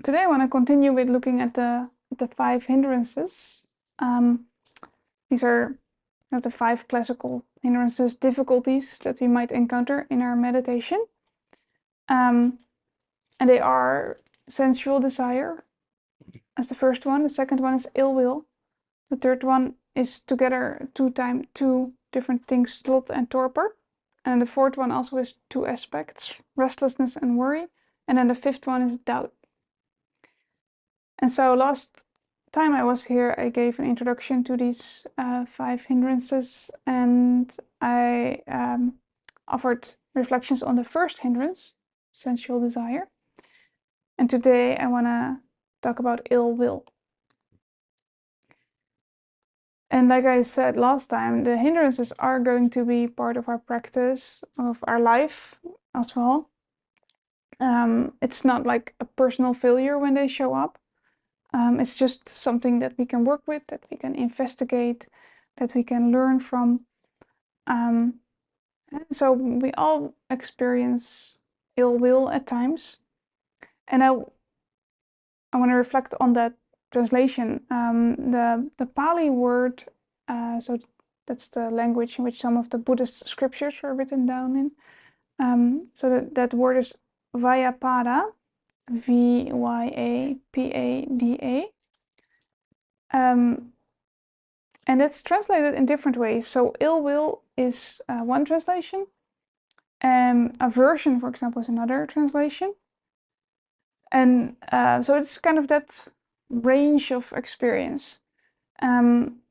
Today I want to continue with looking at the 5 hindrances. These are the 5 classical hindrances, difficulties that we might encounter in our meditation. And they are sensual desire as the first one. The second one is ill will. The third one is together two different things, sloth and torpor. And the fourth one also has 2 aspects, restlessness and worry. And then the fifth one is doubt. And so last time I was here, I gave an introduction to these 5 hindrances, and I offered reflections on the first hindrance, sensual desire. And today I want to talk about ill will. And like I said last time, the hindrances are going to be part of our practice, of our life as well. It's not like a personal failure when they show up. It's just something that we can work with, that we can investigate, that we can learn from. And so we all experience ill will at times. And I want to reflect on that translation. The Pali word, so that's the language in which some of the Buddhist scriptures were written down in. So that word is Vyapada, Vyapada. And it's translated in different ways. So ill will is one translation. Aversion, for example, is another translation. And so it's kind of that range of experience. And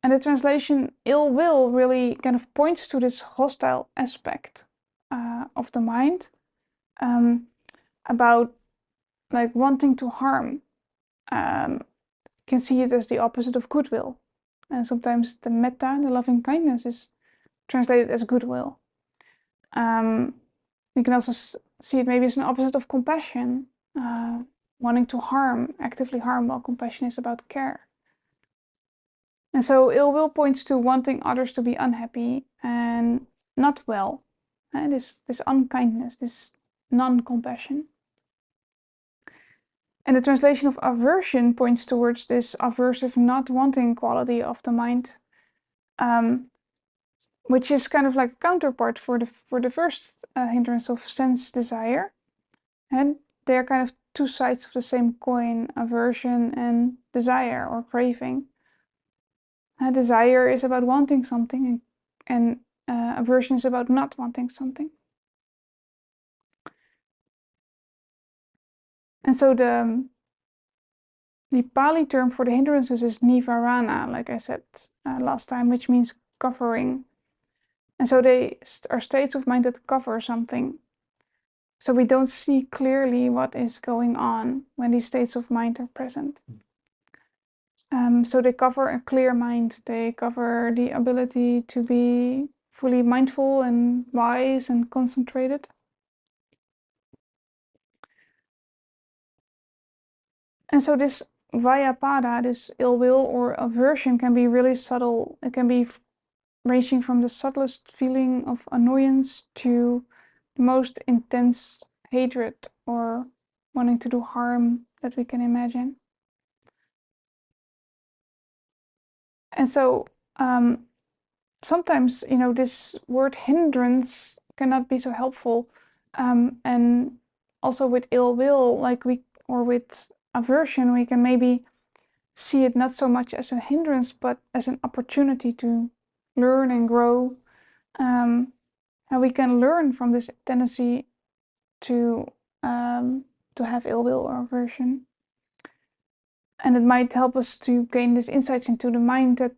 the translation ill will really kind of points to this hostile aspect of the mind, about like wanting to harm. You can see it as the opposite of goodwill. And sometimes the metta, the loving kindness, is translated as goodwill. You can also see it maybe as an opposite of compassion, wanting to harm, actively harm, while compassion is about care. And so ill will points to wanting others to be unhappy and not well. This unkindness, this non-compassion. And the translation of aversion points towards this aversive, not wanting quality of the mind, which is kind of like a counterpart for the first hindrance of sense desire. And they're kind of 2 sides of the same coin, aversion and desire or craving. Desire is about wanting something, and aversion is about not wanting something. And so the Pali term for the hindrances is nivarana, like I said last time, which means covering. And so they are states of mind that cover something. So we don't see clearly what is going on when these states of mind are present. So they cover a clear mind. They cover the ability to be fully mindful and wise and concentrated. And so this Vyapada, this ill will or aversion, can be really subtle. It can be ranging from the subtlest feeling of annoyance to the most intense hatred or wanting to do harm that we can imagine. And so sometimes, this word hindrance cannot be so helpful. And also with ill will, with aversion, we can maybe see it not so much as a hindrance, but as an opportunity to learn and grow. And we can learn from this tendency to have ill will or aversion. And it might help us to gain this insights into the mind that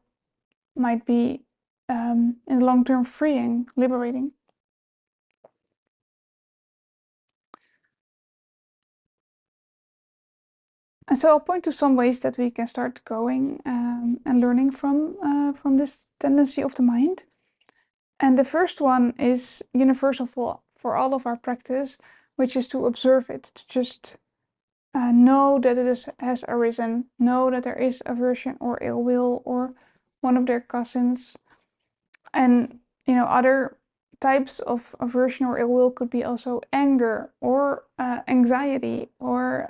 might be in the long term freeing, liberating. And so I'll point to some ways that we can start growing and learning from this tendency of the mind. And the first one is universal for all of our practice, which is to observe it, to just know that it has arisen, know that there is aversion or ill will or one of their cousins. And other types of aversion or ill will could be also anger or anxiety or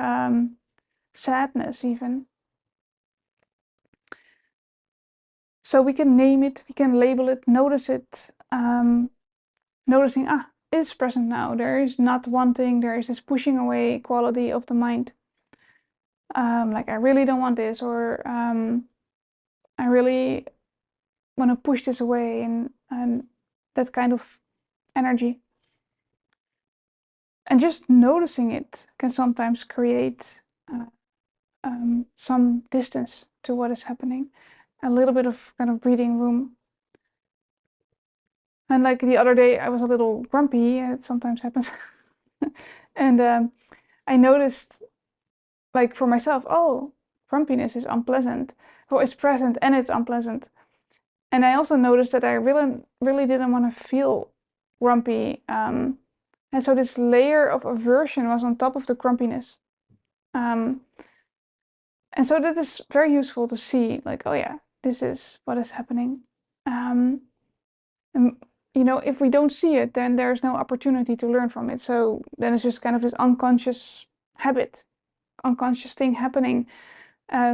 sadness even. So we can name it, we can label it, notice it, noticing, it's present now. There is not wanting, there is this pushing away quality of the mind. Like, I really don't want this, or I really want to push this away, and that kind of energy. And just noticing it can sometimes create some distance to what is happening, a little bit of kind of breathing room. And like the other day, I was a little grumpy. It sometimes happens. And I noticed, like, for myself, oh, grumpiness is unpleasant. Well, it's present and it's unpleasant. And I also noticed that I really didn't want to feel grumpy. And so this layer of aversion was on top of the grumpiness. And so that is very useful to see, like, oh yeah, this is what is happening. And, you know, if we don't see it, then there's no opportunity to learn from it. So then it's just kind of this unconscious habit, unconscious thing happening.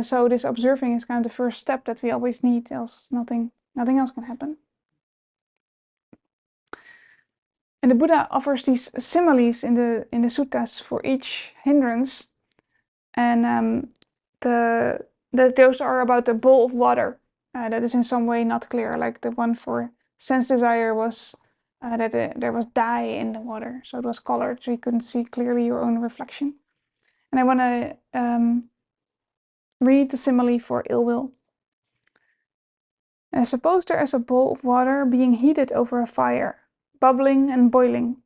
So this observing is kind of the first step that we always need, else nothing else can happen. And the Buddha offers these similes in the suttas for each hindrance, and those are about the bowl of water that is in some way not clear. Like the one for sense desire was that there was dye in the water, so it was colored, so you couldn't see clearly your own reflection. And I want to read the simile for ill will. Suppose there is a bowl of water being heated over a fire, bubbling and boiling.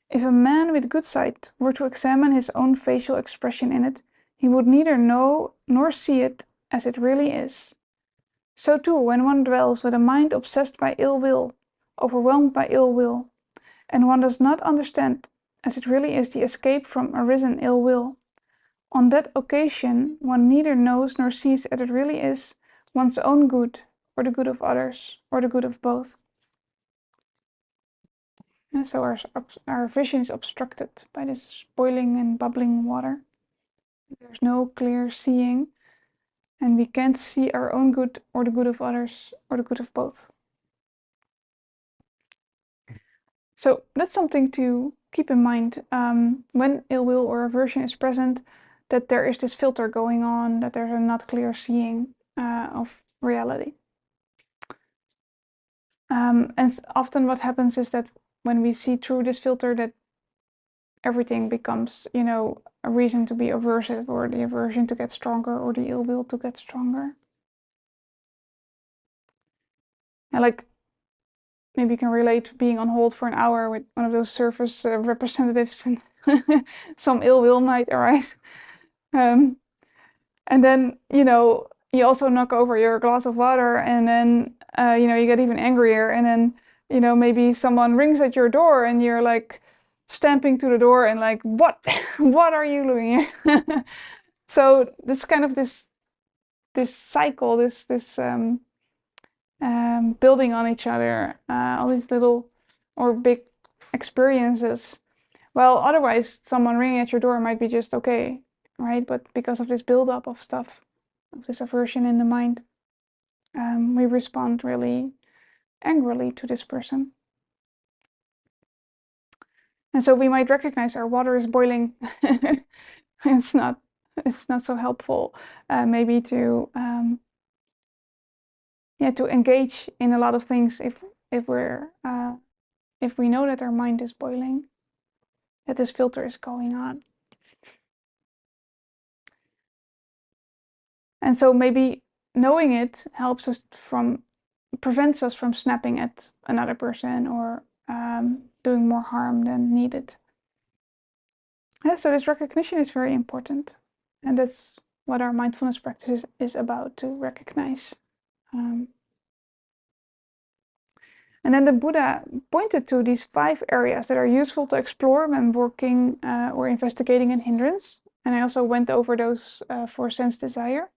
If a man with good sight were to examine his own facial expression in it, he would neither know nor see it as it really is. So too, when one dwells with a mind obsessed by ill will, overwhelmed by ill will, and one does not understand as it really is the escape from arisen ill will, on that occasion one neither knows nor sees as it really is one's own good, or the good of others, or the good of both. And so our vision is obstructed by this boiling and bubbling water. There's no clear seeing, and we can't see our own good, or the good of others, or the good of both. So that's something to keep in mind when ill will or aversion is present, that there is this filter going on, that there's a not clear seeing of reality. And often what happens is that when we see through this filter, that everything becomes, you know, a reason to be aversive, or the aversion to get stronger, or the ill will to get stronger. And like, maybe you can relate to being on hold for an hour with one of those service representatives, and some ill will might arise. And then, you know, you also knock over your glass of water, and then, you know, you get even angrier. And then, you know, maybe someone rings at your door and you're like stamping to the door and like, what are you doing here? So this kind of this cycle, this building on each other, all these little or big experiences. Well, otherwise someone ringing at your door might be just okay, right? But because of this buildup of stuff, of this aversion in the mind, we respond really angrily to this person. And so we might recognize our water is boiling. It's not so helpful, maybe to to engage in a lot of things if we know that our mind is boiling, that this filter is going on. And so maybe knowing it prevents us from snapping at another person, or doing more harm than needed. So this recognition is very important, and that's what our mindfulness practice is about, to recognize. And then the Buddha pointed to these 5 areas that are useful to explore when working or investigating a hindrance. And I also went over those for sense desire.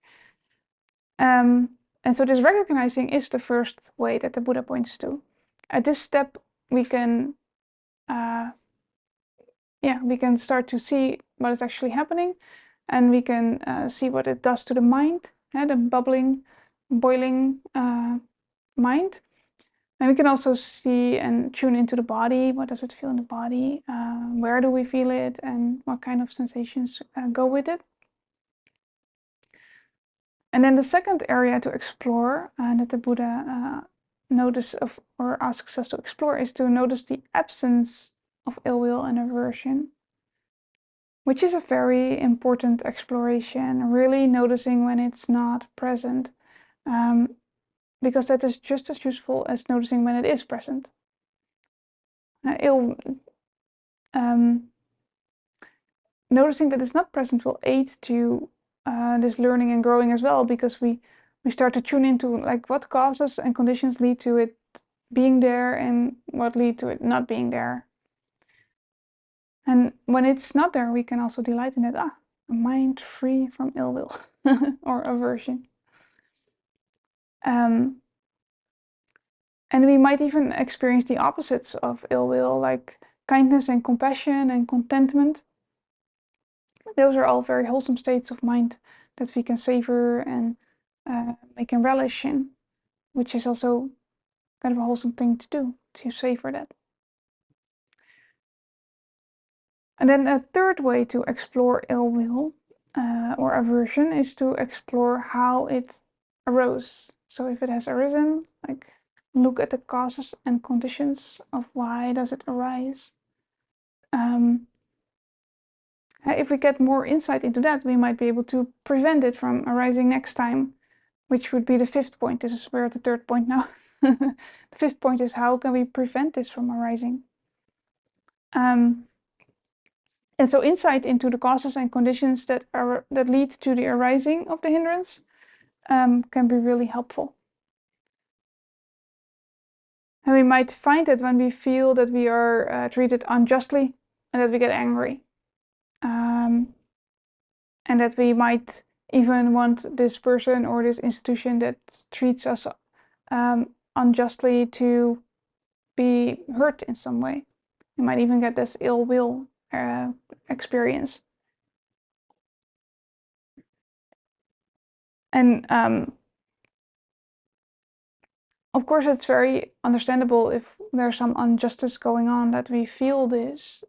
And so this recognizing is the first way that the Buddha points to. At this step, we can start to see what is actually happening, and we can see what it does to the mind, the bubbling, boiling mind. And we can also see and tune into the body. What does it feel in the body? Where do we feel it? And what kind of sensations go with it? And then the second area to explore that the Buddha notice of or asks us to explore is to notice the absence of ill will and aversion, which is a very important exploration, really noticing when it's not present. Because that is just as useful as noticing when it is present. Noticing that it's not present will aid to this learning and growing as well, because we start to tune into like what causes and conditions lead to it being there and what lead to it not being there. And when it's not there, we can also delight in it. A mind free from ill will or aversion. And we might even experience the opposites of ill will, like kindness and compassion and contentment. Those are all very wholesome states of mind that we can savor and we can relish in, which is also kind of a wholesome thing to do, to savor that. And then a third way to explore ill will or aversion is to explore how it arose. So if it has arisen, like look at the causes and conditions of why does it arise. If we get more insight into that, we might be able to prevent it from arising next time, which would be the fifth point. We're at the third point now. The fifth point is, how can we prevent this from arising? And so insight into the causes and conditions that lead to the arising of the hindrance can be really helpful. And we might find that when we feel that we are treated unjustly and that we get angry. And that we might even want this person or this institution that treats us unjustly to be hurt in some way. You might even get this ill will experience. And of course, it's very understandable if there's some injustice going on that we feel this.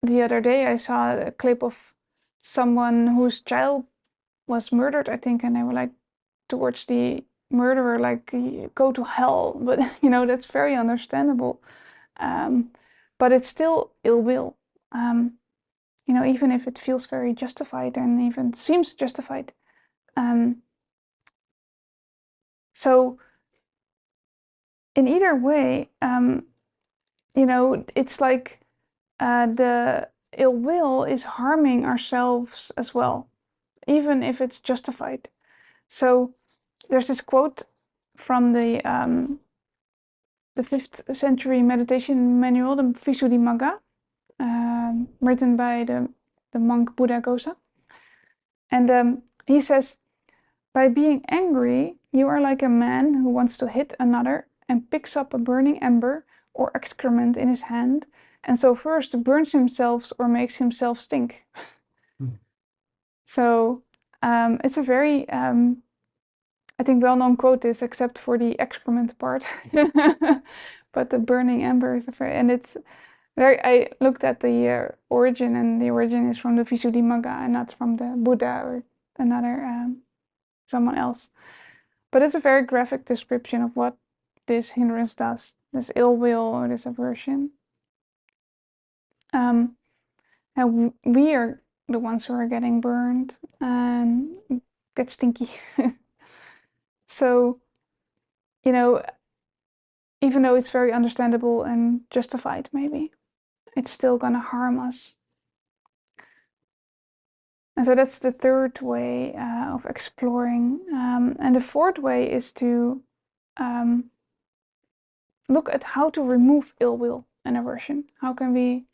The other day I saw a clip of someone whose child was murdered, I think, and they were like towards the murderer, like, go to hell. But that's very understandable. But it's still ill will. Even if it feels very justified and even seems justified. So in either way, it's like the ill will is harming ourselves as well, even if it's justified. So there's this quote from the 5th century meditation manual, the Visuddhimagga, written by the monk Buddhaghosa. And he says, by being angry, you are like a man who wants to hit another and picks up a burning ember or excrement in his hand, and so first burns himself or makes himself stink. So it's a very, I think, well-known quote is, except for the excrement part. But the burning ember is and it's very, I looked at the origin, and the origin is from the Visuddhimagga and not from the Buddha or another someone else. But it's a very graphic description of what this hindrance does, this ill will or this aversion. And we are the ones who are getting burned and get stinky. So, even though it's very understandable and justified, maybe, it's still gonna harm us. And so that's the third way of exploring. And the fourth way is to look at how to remove ill will and aversion. How can we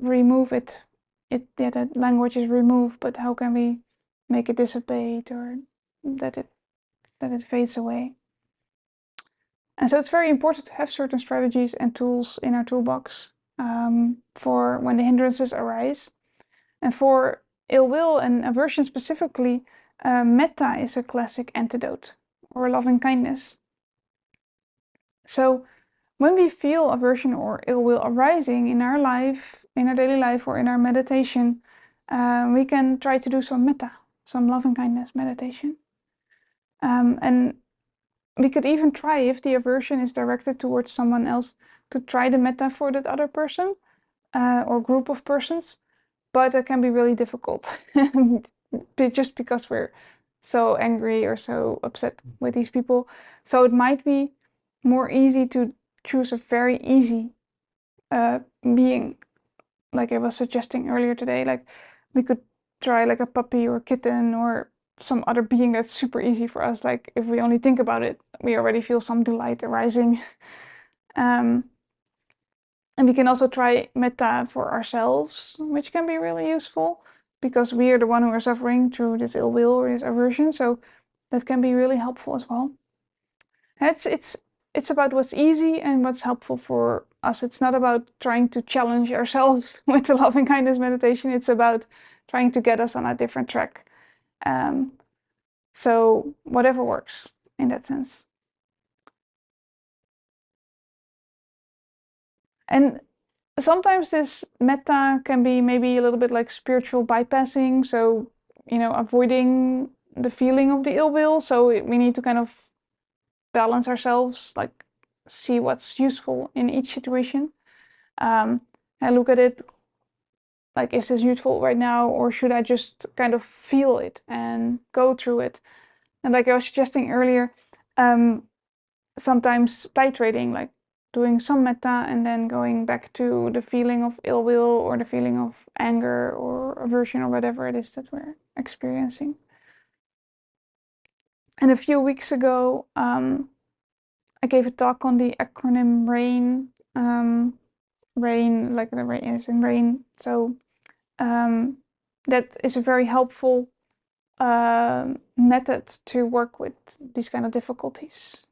remove it? The language is remove, but how can we make it dissipate, or that it fades away? And so it's very important to have certain strategies and tools in our toolbox for when the hindrances arise. And for ill will and aversion specifically, metta is a classic antidote, or loving kindness. So when we feel aversion or ill will arising in our life, in our daily life, or in our meditation, we can try to do some metta, some loving kindness meditation. And we could even try, if the aversion is directed towards someone else, to try the metta for that other person or group of persons. But it can be really difficult just because we're so angry or so upset with these people. So it might be more easy to choose a very easy being, like I was suggesting earlier today. Like we could try like a puppy or a kitten or some other being that's super easy for us. Like if we only think about it, we already feel some delight arising. And we can also try metta for ourselves, which can be really useful because we are the one who are suffering through this ill will or this aversion. So that can be really helpful as well. It's about what's easy and what's helpful for us. It's not about trying to challenge ourselves with the loving kindness meditation. It's about trying to get us on a different track. So whatever works in that sense. And sometimes this metta can be maybe a little bit like spiritual bypassing. So, avoiding the feeling of the ill will. So we need to kind of balance ourselves, like see what's useful in each situation. And look at it like, is this useful right now, or should I just kind of feel it and go through it? And like I was suggesting earlier, sometimes titrating, like doing some metta and then going back to the feeling of ill will or the feeling of anger or aversion or whatever it is that we're experiencing. And a few weeks ago, I gave a talk on the acronym RAIN. RAIN, like the rain is in rain. So that is a very helpful method to work with these kind of difficulties.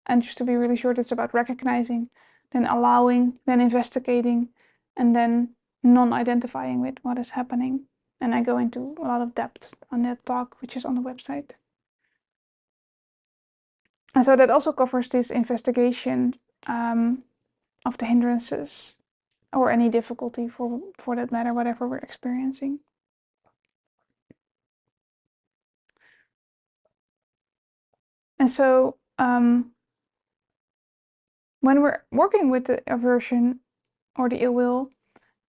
And just to be really short, it's about recognizing, then allowing, then investigating, and then non-identifying with what is happening. And I go into a lot of depth on that talk, which is on the website. And so that also covers this investigation of the hindrances or any difficulty for that matter, whatever we're experiencing. And so when we're working with the aversion or the ill will,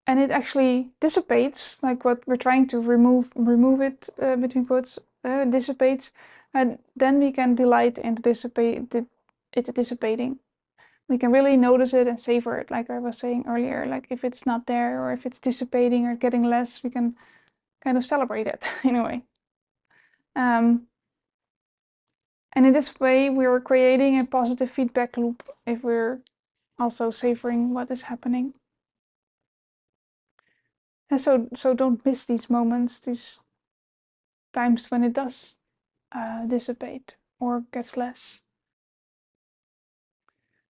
and it actually dissipates, like what we're trying to remove it, between quotes, dissipates, and then we can delight in it dissipating. We can really notice it and savor it, like I was saying earlier. Like if it's not there or if it's dissipating or getting less, we can kind of celebrate it in a way. And in this way, we're creating a positive feedback loop if we're also savoring what is happening. And so don't miss these moments, these times when it does dissipate or gets less.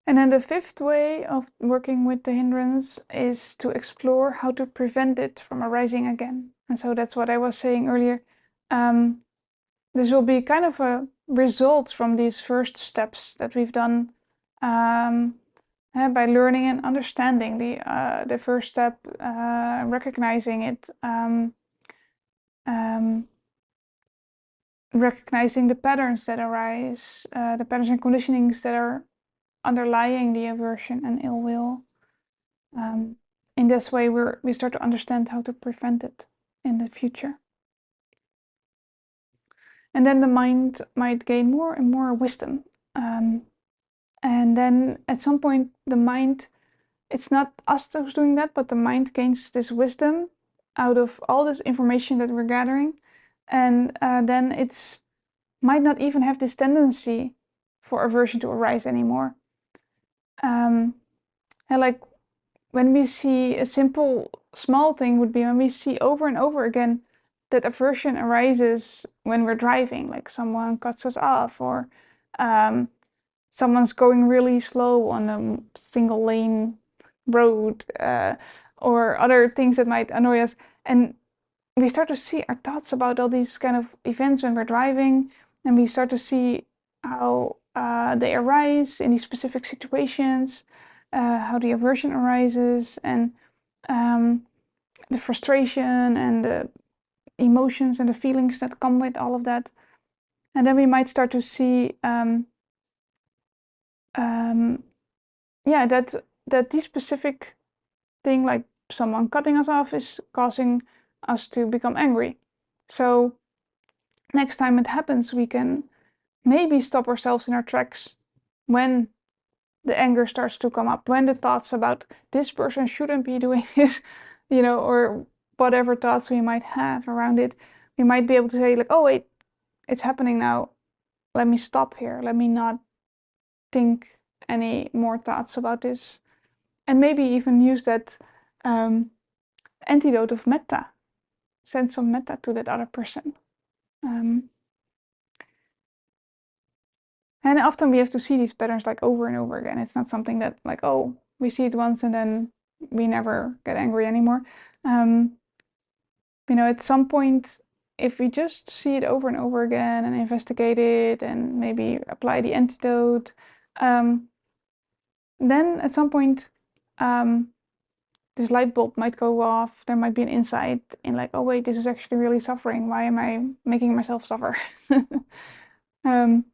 And then the fifth way of working with the hindrance is to explore how to prevent it from arising again. And so that's what I was saying earlier. This will be kind of a result from these first steps that we've done by learning and understanding the first step, recognizing it, recognizing the patterns that arise, the patterns and conditionings that are underlying the aversion and ill will. In this way, we start to understand how to prevent it in the future. And then the mind might gain more and more wisdom. And then at some point, the mind, it's not us who's doing that, but the mind gains this wisdom out of all this information that we're gathering. And then it's might not even have this tendency for aversion to arise anymore. And like when we see a simple, small thing would be when we see over and over again that aversion arises when we're driving, like someone cuts us off or someone's going really slow on a single lane road, or other things that might annoy us. And we start to see our thoughts about all these kind of events when we're driving, and we start to see how they arise in these specific situations, how the aversion arises, and the frustration and the emotions and the feelings that come with all of that. And then we might start to see that this specific thing, like someone cutting us off, is causing us to become angry. So next time it happens, we can maybe stop ourselves in our tracks when the anger starts to come up, when the thoughts about this person shouldn't be doing this, or whatever thoughts we might have around it. We might be able to say, like, oh wait, it's happening now. Let me stop here. Let me not think any more thoughts about this. And maybe even use that antidote of metta. Send some metta to that other person. And often we have to see these patterns like over and over again. It's not something that like, oh, we see it once and then we never get angry anymore. At some point, if we just see it over and over again and investigate it and maybe apply the antidote, then at some point, this light bulb might go off. There might be an insight in like, oh wait, this is actually really suffering. Why am I making myself suffer? And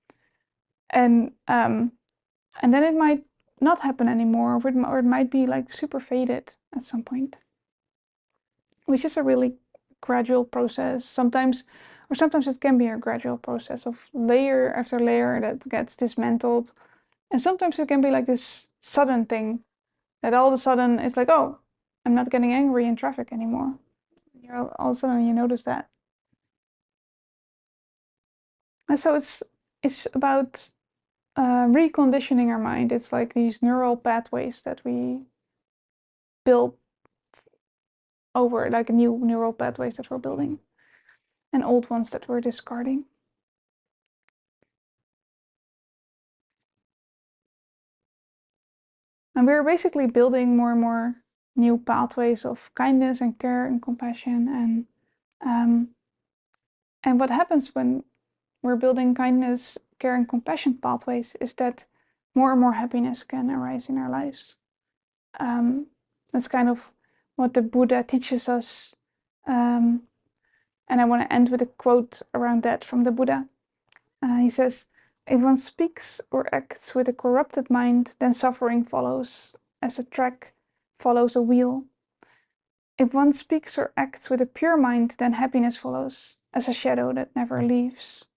then it might not happen anymore, or it might be like super faded at some point, which is a really gradual process. Sometimes it can be a gradual process of layer after layer that gets dismantled. And sometimes it can be like this sudden thing that all of a sudden it's like, oh, I'm not getting angry in traffic anymore. All of a sudden you notice that. And so it's about reconditioning our mind. It's like these neural pathways that we build over, like new neural pathways that we're building and old ones that we're discarding. And we're basically building more and more new pathways of kindness and care and compassion. And what happens when we're building kindness, care, and compassion pathways is that more and more happiness can arise in our lives. That's kind of what the Buddha teaches us. And I want to end with a quote around that from the Buddha. He says, if one speaks or acts with a corrupted mind, then suffering follows, as a track follows a wheel. If one speaks or acts with a pure mind, then happiness follows, as a shadow that never leaves.